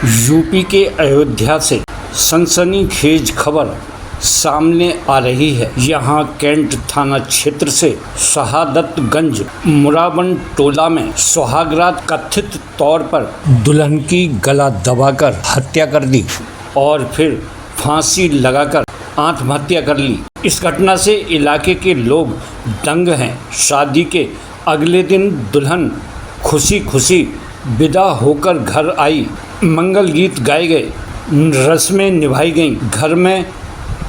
UP के अयोध्या से सनसनीखेज खबर सामने आ रही है। यहां कैंट थाना क्षेत्र से शहादतगंज मुराबन टोला में सुहागरात कथित तौर पर दुल्हन की गला दबाकर हत्या कर दी और फिर फांसी लगाकर आत्महत्या कर ली। इस घटना से इलाके के लोग दंग हैं। शादी के अगले दिन दुल्हन खुशी खुशी विदा होकर घर आई। मंगल गीत गाए गए, रस्में निभाई गईं, घर में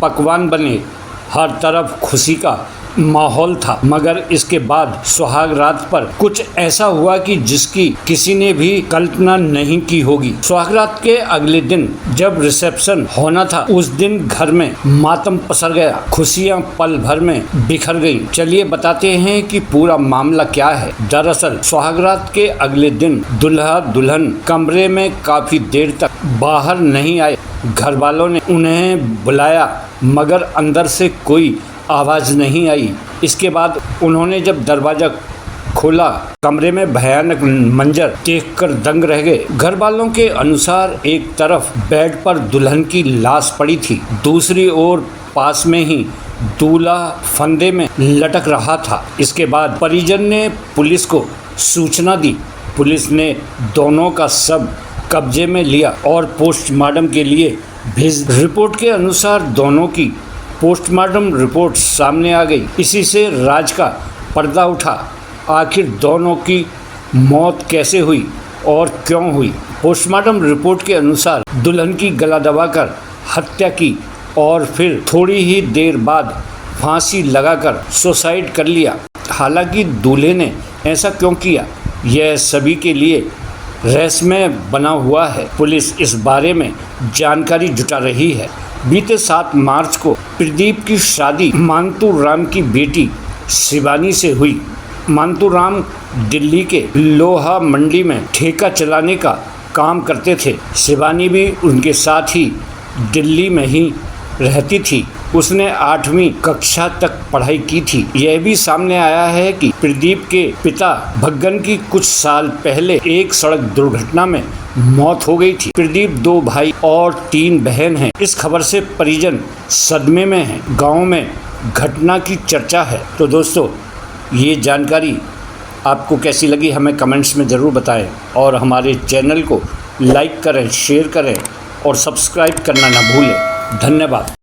पकवान बने, हर तरफ खुशी का माहौल था। मगर इसके बाद सुहाग रात पर कुछ ऐसा हुआ कि जिसकी किसी ने भी कल्पना नहीं की होगी। सुहाग रात के अगले दिन जब रिसेप्शन होना था, उस दिन घर में मातम पसर गया, खुशियां पल भर में बिखर गईं। चलिए बताते हैं कि पूरा मामला क्या है। दरअसल सुहाग रात के अगले दिन दूल्हा दुल्हन कमरे में काफी देर तक बाहर नहीं आए। घर वालों ने उन्हें बुलाया मगर अंदर से कोई आवाज़ नहीं आई। इसके बाद उन्होंने जब दरवाज़ा खोला, कमरे में भयानक मंजर देखकर दंग रह गए। घर वालों के अनुसार एक तरफ बेड पर दुल्हन की लाश पड़ी थी, दूसरी ओर पास में ही दूल्हा फंदे में लटक रहा था। इसके बाद परिजन ने पुलिस को सूचना दी। पुलिस ने दोनों का शव कब्जे में लिया और पोस्टमार्टम के लिए भेज। रिपोर्ट के अनुसार दोनों की पोस्टमार्टम रिपोर्ट सामने आ गई। इसी से राज का पर्दा उठा। आखिर दोनों की मौत कैसे हुई और क्यों हुई? पोस्टमार्टम रिपोर्ट के अनुसार दुल्हन की गला दबाकर हत्या की और फिर थोड़ी ही देर बाद फांसी लगाकर सुसाइड कर लिया। हालांकि दूल्हे ने ऐसा क्यों किया, यह सभी के लिए रहस्यमय बना हुआ है। पुलिस इस बारे में जानकारी जुटा रही है। बीते 7 मार्च को प्रदीप की शादी मानतू राम की बेटी शिवानी से हुई। मानतू राम दिल्ली के लोहा मंडी में ठेका चलाने का काम करते थे। शिवानी भी उनके साथ ही दिल्ली में ही रहती थी। उसने 8वीं कक्षा तक पढ़ाई की थी। यह भी सामने आया है कि प्रदीप के पिता भग्गन की कुछ साल पहले एक सड़क दुर्घटना में मौत हो गई थी। प्रदीप 2 भाई और 3 बहन हैं। इस खबर से परिजन सदमे में हैं। गांव में घटना की चर्चा है। तो दोस्तों, ये जानकारी आपको कैसी लगी हमें कमेंट्स में ज़रूर बताएं और हमारे चैनल को लाइक करें, शेयर करें और सब्सक्राइब करना ना भूलें। धन्यवाद।